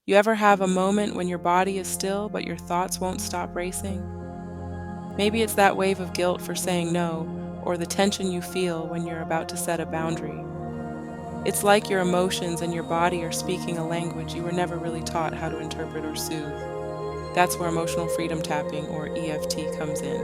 You ever have a moment when your body is still but your thoughts won't stop racing? Maybe it's that wave of guilt for saying no, or the tension you feel when you're about to set a boundary. It's like your emotions and your body are speaking a language you were never really taught how to interpret or soothe. That's where emotional freedom tapping, or EFT, comes in.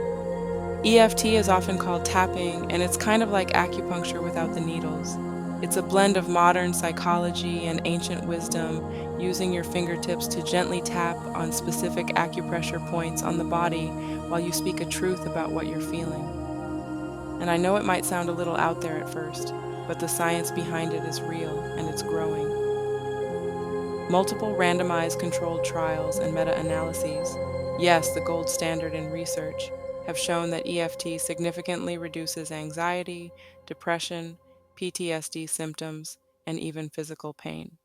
EFT is often called tapping, and it's kind of like acupuncture without the needles. It's a blend of modern psychology and ancient wisdom, using your fingertips to gently tap on specific acupressure points on the body while you speak a truth about what you're feeling. And I know it might sound a little out there at first, but the science behind it is real and it's growing. Multiple randomized controlled trials and meta-analyses, yes, the gold standard in research, have shown that EFT significantly reduces anxiety, depression, PTSD symptoms, and even physical pain.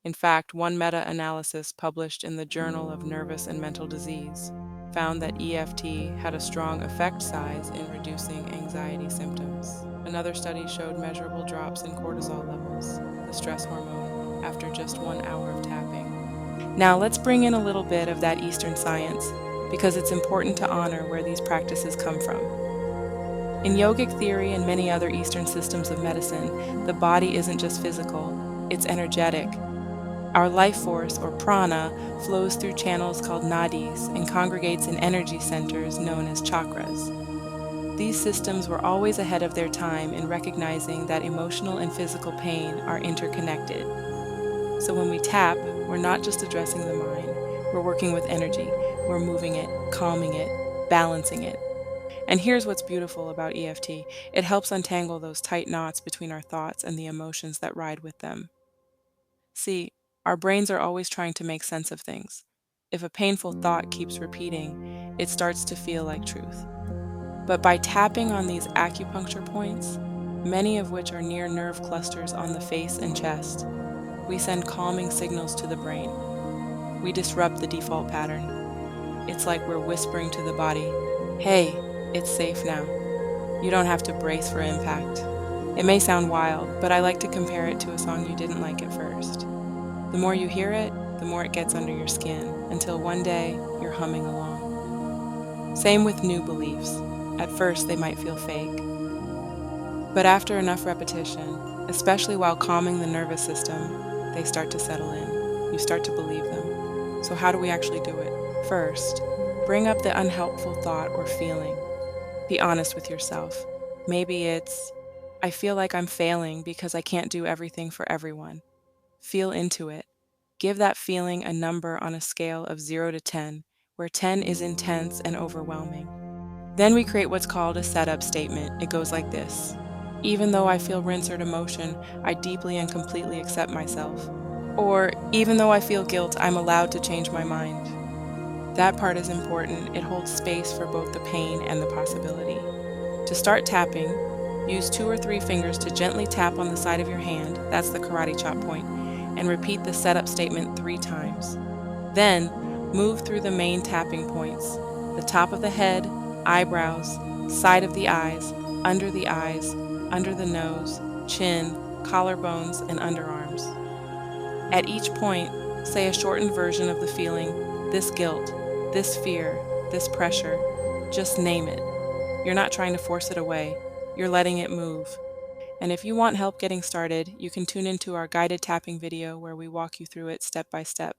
In fact, one meta-analysis published in the Journal of Nervous and Mental Disease found that EFT had a strong effect size in reducing anxiety symptoms. Another study showed measurable drops in cortisol levels, the stress hormone, after just 1 hour of tapping. Now let's bring in a little bit of that Eastern science, because it's important to honor where these practices come from. In yogic theory and many other Eastern systems of medicine, the body isn't just physical, it's energetic. Our life force, or prana, flows through channels called nadis and congregates in energy centers known as chakras. These systems were always ahead of their time in recognizing that emotional and physical pain are interconnected. So when we tap, we're not just addressing the mind, we're working with energy. We're moving it, calming it, balancing it. And here's what's beautiful about EFT. It helps untangle those tight knots between our thoughts and the emotions that ride with them. See, our brains are always trying to make sense of things. If a painful thought keeps repeating, it starts to feel like truth. But by tapping on these acupuncture points, many of which are near nerve clusters on the face and chest, we send calming signals to the brain. We disrupt the default pattern. It's like we're whispering to the body, hey, it's safe now. You don't have to brace for impact. It may sound wild, but I like to compare it to a song you didn't like at first. The more you hear it, the more it gets under your skin, until one day you're humming along. Same with new beliefs. At first, they might feel fake. But after enough repetition, especially while calming the nervous system, they start to settle in. You start to believe them. So how do we actually do it? First, bring up the unhelpful thought or feeling. Be honest with yourself. Maybe it's, I feel like I'm failing because I can't do everything for everyone. Feel into it. Give that feeling a number on a scale of 0 to 10, where 10 is intense and overwhelming. Then we create what's called a setup statement. It goes like this. Even though I feel rinsered emotion, I deeply and completely accept myself. Or, even though I feel guilt, I'm allowed to change my mind. That part is important. It holds space for both the pain and the possibility. To start tapping, use 2 or 3 fingers to gently tap on the side of your hand, that's the karate chop point, and repeat the setup statement 3 times. Then, move through the main tapping points, the top of the head, eyebrows, side of the eyes, under the nose, chin, collarbones, and underarms. At each point, say a shortened version of the feeling, this guilt, this fear, this pressure. Just name it. You're not trying to force it away, you're letting it move. And if you want help getting started, you can tune into our guided tapping video where we walk you through it step by step.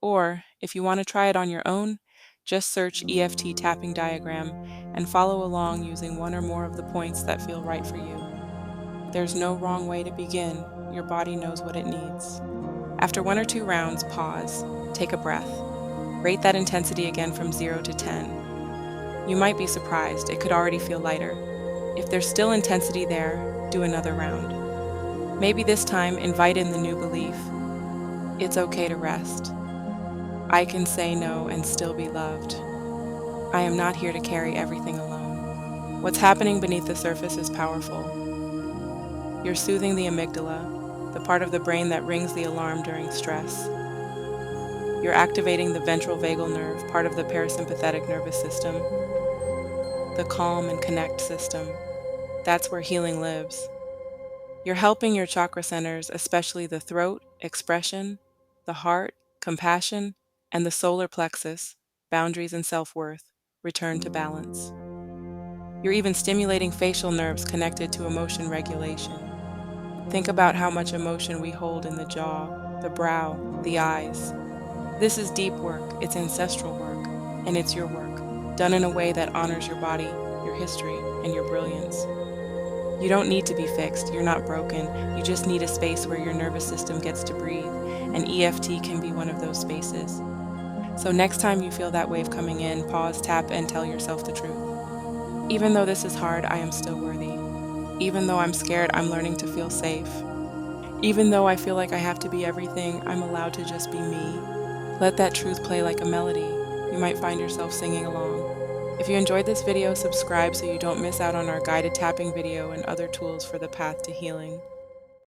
Or, if you want to try it on your own, just search EFT tapping diagram and follow along using one or more of the points that feel right for you. There's no wrong way to begin. Your body knows what it needs. After 1 or 2 rounds, pause, take a breath. Rate that intensity again from 0 to 10. You might be surprised, it could already feel lighter. If there's still intensity there, do another round. Maybe this time invite in the new belief. It's okay to rest. I can say no and still be loved. I am not here to carry everything alone. What's happening beneath the surface is powerful. You're soothing the amygdala, the part of the brain that rings the alarm during stress. You're activating the ventral vagal nerve, part of the parasympathetic nervous system, the calm and connect system. That's where healing lives. You're helping your chakra centers, especially the throat, expression, the heart, compassion, and the solar plexus, boundaries and self-worth, return to balance. You're even stimulating facial nerves connected to emotion regulation. Think about how much emotion we hold in the jaw, the brow, the eyes. This is deep work, it's ancestral work, and it's your work, done in a way that honors your body, your history, and your brilliance. You don't need to be fixed, you're not broken, you just need a space where your nervous system gets to breathe, and EFT can be one of those spaces. So next time you feel that wave coming in, pause, tap, and tell yourself the truth. Even though this is hard, I am still worthy. Even though I'm scared, I'm learning to feel safe. Even though I feel like I have to be everything, I'm allowed to just be me. Let that truth play like a melody. You might find yourself singing along. If you enjoyed this video, subscribe so you don't miss out on our guided tapping video and other tools for the path to healing.